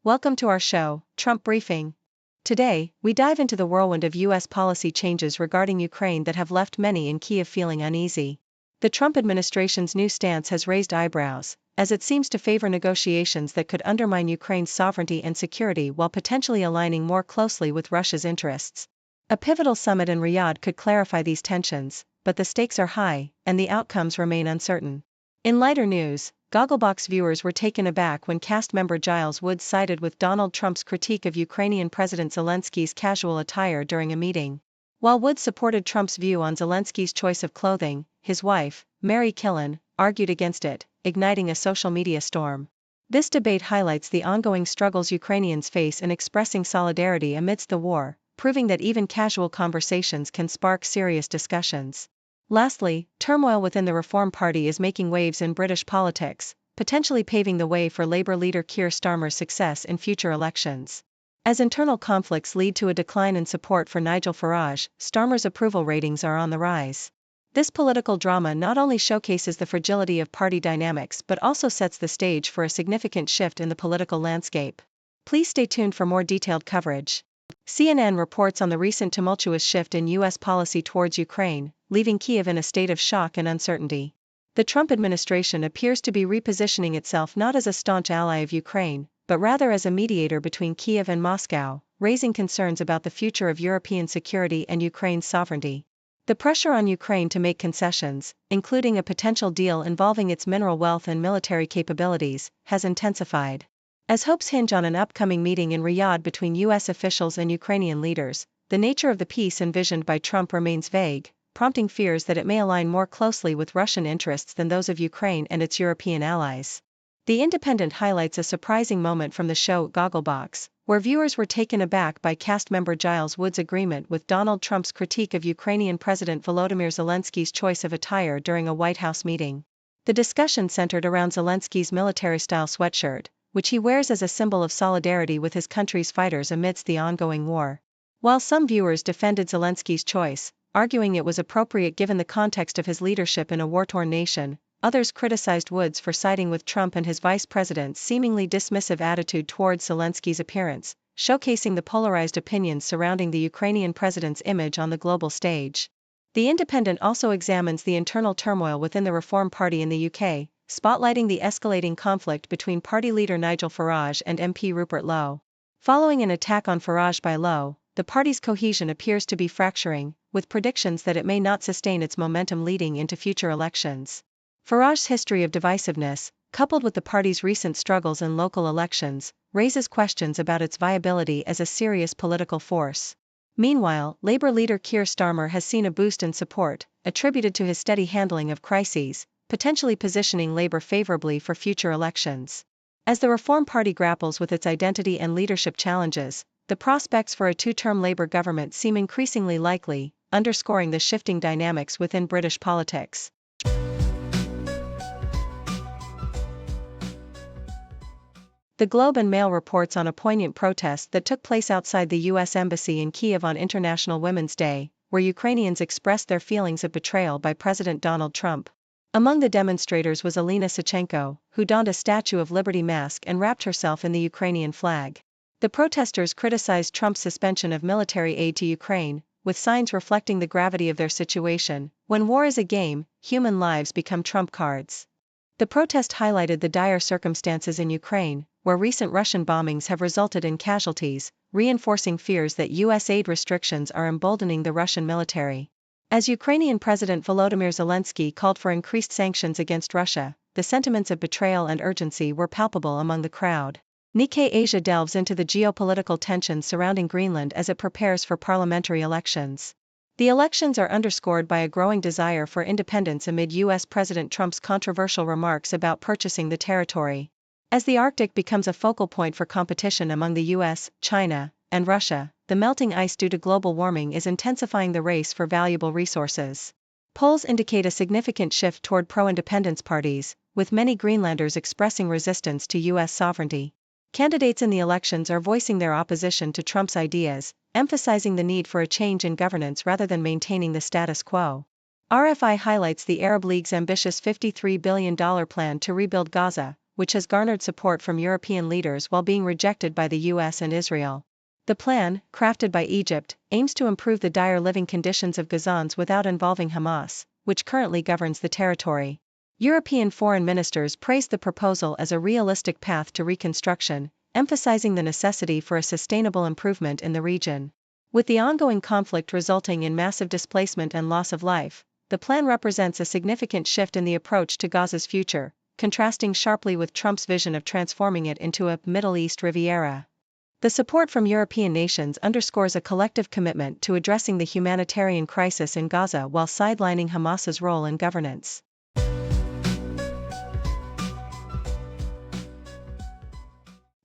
Welcome to our show, Trump Briefing. Today, we dive into the whirlwind of U.S. policy changes regarding Ukraine that have left many in Kyiv feeling uneasy. The Trump administration's new stance has raised eyebrows, as it seems to favor negotiations that could undermine Ukraine's sovereignty and security while potentially aligning more closely with Russia's interests. A pivotal summit in Riyadh could clarify these tensions, but the stakes are high, and the outcomes remain uncertain. In lighter news, Gogglebox viewers were taken aback when cast member Giles Woods sided with Donald Trump's critique of Ukrainian President Zelensky's casual attire during a meeting. While Woods supported Trump's view on Zelensky's choice of clothing, his wife, Mary Killen, argued against it, igniting a social media storm. This debate highlights the ongoing struggles Ukrainians face in expressing solidarity amidst the war, proving that even casual conversations can spark serious discussions. Lastly, turmoil within the Reform Party is making waves in British politics, potentially paving the way for Labour leader Keir Starmer's success in future elections. As internal conflicts lead to a decline in support for Nigel Farage, Starmer's approval ratings are on the rise. This political drama not only showcases the fragility of party dynamics but also sets the stage for a significant shift in the political landscape. Please stay tuned for more detailed coverage. CNN reports on the recent tumultuous shift in U.S. policy towards Ukraine, leaving Kyiv in a state of shock and uncertainty. The Trump administration appears to be repositioning itself not as a staunch ally of Ukraine, but rather as a mediator between Kyiv and Moscow, raising concerns about the future of European security and Ukraine's sovereignty. The pressure on Ukraine to make concessions, including a potential deal involving its mineral wealth and military capabilities, has intensified. As hopes hinge on an upcoming meeting in Riyadh between U.S. officials and Ukrainian leaders, the nature of the peace envisioned by Trump remains vague, prompting fears that it may align more closely with Russian interests than those of Ukraine and its European allies. The Independent highlights a surprising moment from the show Gogglebox, where viewers were taken aback by cast member Giles Woods' agreement with Donald Trump's critique of Ukrainian President Volodymyr Zelensky's choice of attire during a White House meeting. The discussion centered around Zelensky's military-style sweatshirt, which he wears as a symbol of solidarity with his country's fighters amidst the ongoing war. While some viewers defended Zelensky's choice, arguing it was appropriate given the context of his leadership in a war-torn nation, others criticized Woods for siding with Trump and his vice president's seemingly dismissive attitude towards Zelensky's appearance, showcasing the polarized opinions surrounding the Ukrainian president's image on the global stage. The Independent also examines the internal turmoil within the Reform Party in the UK, spotlighting the escalating conflict between party leader Nigel Farage and MP Rupert Lowe. Following an attack on Farage by Lowe, the party's cohesion appears to be fracturing, with predictions that it may not sustain its momentum leading into future elections. Farage's history of divisiveness, coupled with the party's recent struggles in local elections, raises questions about its viability as a serious political force. Meanwhile, Labour leader Keir Starmer has seen a boost in support, attributed to his steady handling of crises, potentially positioning Labour favourably for future elections. As the Reform Party grapples with its identity and leadership challenges, the prospects for a two-term Labour government seem increasingly likely, underscoring the shifting dynamics within British politics. The Globe and Mail reports on a poignant protest that took place outside the U.S. Embassy in Kyiv on International Women's Day, where Ukrainians expressed their feelings of betrayal by President Donald Trump. Among the demonstrators was Alina Sachenko, who donned a Statue of Liberty mask and wrapped herself in the Ukrainian flag. The protesters criticized Trump's suspension of military aid to Ukraine, with signs reflecting the gravity of their situation. When war is a game, human lives become trump cards. The protest highlighted the dire circumstances in Ukraine, where recent Russian bombings have resulted in casualties, reinforcing fears that U.S. aid restrictions are emboldening the Russian military. As Ukrainian President Volodymyr Zelensky called for increased sanctions against Russia, the sentiments of betrayal and urgency were palpable among the crowd. Nikkei Asia delves into the geopolitical tensions surrounding Greenland as it prepares for parliamentary elections. The elections are underscored by a growing desire for independence amid U.S. President Trump's controversial remarks about purchasing the territory. As the Arctic becomes a focal point for competition among the U.S., China, and Russia, the melting ice due to global warming is intensifying the race for valuable resources. Polls indicate a significant shift toward pro-independence parties, with many Greenlanders expressing resistance to U.S. sovereignty. Candidates in the elections are voicing their opposition to Trump's ideas, emphasizing the need for a change in governance rather than maintaining the status quo. RFI highlights the Arab League's ambitious $53 billion plan to rebuild Gaza, which has garnered support from European leaders while being rejected by the US and Israel. The plan, crafted by Egypt, aims to improve the dire living conditions of Gazans without involving Hamas, which currently governs the territory. European foreign ministers praised the proposal as a realistic path to reconstruction, emphasizing the necessity for a sustainable improvement in the region. With the ongoing conflict resulting in massive displacement and loss of life, the plan represents a significant shift in the approach to Gaza's future, contrasting sharply with Trump's vision of transforming it into a Middle East Riviera. The support from European nations underscores a collective commitment to addressing the humanitarian crisis in Gaza while sidelining Hamas's role in governance.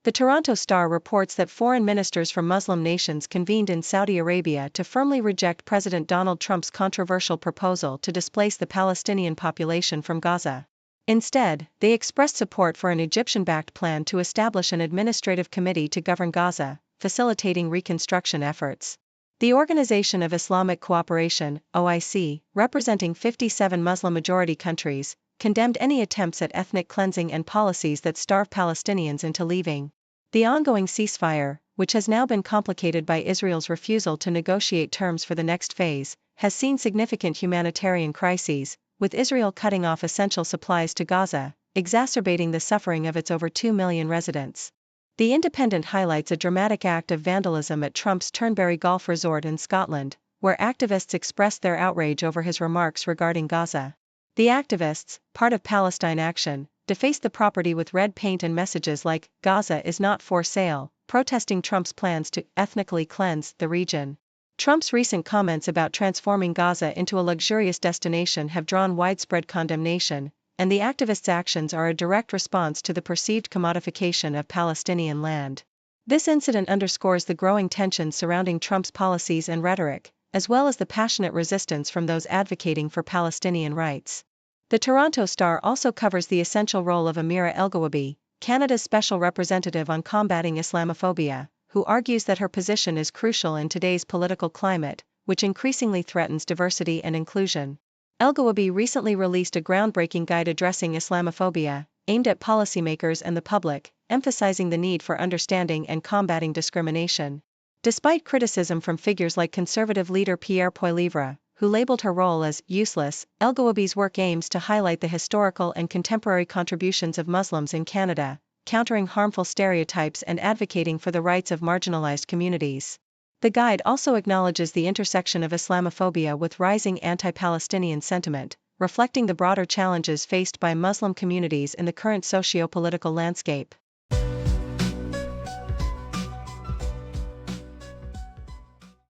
The Toronto Star reports that foreign ministers from Muslim nations convened in Saudi Arabia to firmly reject President Donald Trump's controversial proposal to displace the Palestinian population from Gaza. Instead, they expressed support for an Egyptian-backed plan to establish an administrative committee to govern Gaza, facilitating reconstruction efforts. The Organization of Islamic Cooperation, OIC, representing 57 Muslim-majority countries, condemned any attempts at ethnic cleansing and policies that starve Palestinians into leaving. The ongoing ceasefire, which has now been complicated by Israel's refusal to negotiate terms for the next phase, has seen significant humanitarian crises, with Israel cutting off essential supplies to Gaza, exacerbating the suffering of its over 2 million residents. The Independent highlights a dramatic act of vandalism at Trump's Turnberry Golf Resort in Scotland, where activists expressed their outrage over his remarks regarding Gaza. The activists, part of Palestine Action, defaced the property with red paint and messages like, "Gaza is not for sale," protesting Trump's plans to ethnically cleanse the region. Trump's recent comments about transforming Gaza into a luxurious destination have drawn widespread condemnation, and the activists' actions are a direct response to the perceived commodification of Palestinian land. This incident underscores the growing tensions surrounding Trump's policies and rhetoric, as well as the passionate resistance from those advocating for Palestinian rights. The Toronto Star also covers the essential role of Amira Elgawaby, Canada's special representative on combating Islamophobia, who argues that her position is crucial in today's political climate, which increasingly threatens diversity and inclusion. Elgawaby recently released a groundbreaking guide addressing Islamophobia, aimed at policymakers and the public, emphasizing the need for understanding and combating discrimination. Despite criticism from figures like conservative leader Pierre Poilievre, who labeled her role as useless, Elgawaby's work aims to highlight the historical and contemporary contributions of Muslims in Canada, countering harmful stereotypes and advocating for the rights of marginalized communities. The guide also acknowledges the intersection of Islamophobia with rising anti-Palestinian sentiment, reflecting the broader challenges faced by Muslim communities in the current socio-political landscape.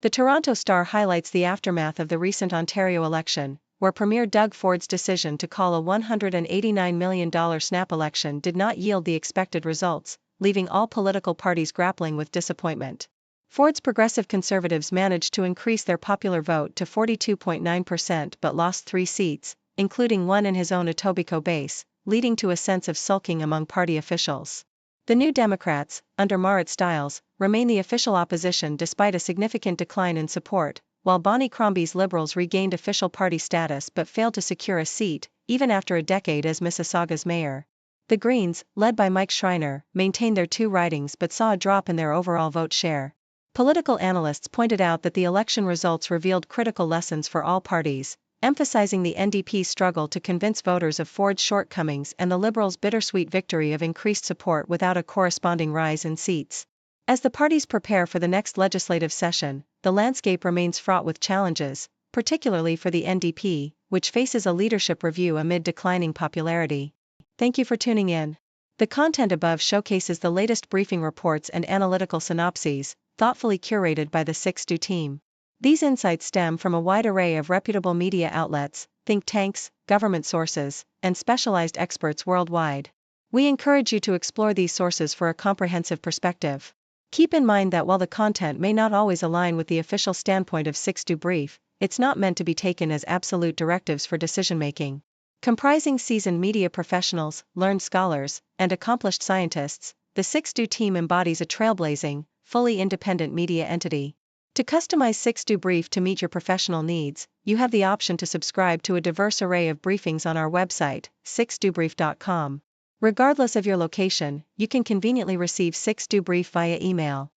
The Toronto Star highlights the aftermath of the recent Ontario election, where Premier Doug Ford's decision to call a $189 million snap election did not yield the expected results, leaving all political parties grappling with disappointment. Ford's Progressive Conservatives managed to increase their popular vote to 42.9% but lost 3 seats, including one in his own Etobicoke base, leading to a sense of sulking among party officials. The New Democrats, under Marit Stiles, remain the official opposition despite a significant decline in support, while Bonnie Crombie's Liberals regained official party status but failed to secure a seat, even after a decade as Mississauga's mayor. The Greens, led by Mike Schreiner, maintained their 2 ridings but saw a drop in their overall vote share. Political analysts pointed out that the election results revealed critical lessons for all parties, emphasizing the NDP's struggle to convince voters of Ford's shortcomings and the Liberals' bittersweet victory of increased support without a corresponding rise in seats. As the parties prepare for the next legislative session, the landscape remains fraught with challenges, particularly for the NDP, which faces a leadership review amid declining popularity. Thank you for tuning in. The content above showcases the latest briefing reports and analytical synopses, thoughtfully curated by the 6Do team. These insights stem from a wide array of reputable media outlets, think tanks, government sources, and specialized experts worldwide. We encourage you to explore these sources for a comprehensive perspective. Keep in mind that while the content may not always align with the official standpoint of 6Do Brief, it's not meant to be taken as absolute directives for decision-making. Comprising seasoned media professionals, learned scholars, and accomplished scientists, the 6Do team embodies a trailblazing, fully independent media entity. To customize 6Do Brief to meet your professional needs, you have the option to subscribe to a diverse array of briefings on our website, 6dobrief.com. Regardless of your location, you can conveniently receive 6 do brief via email.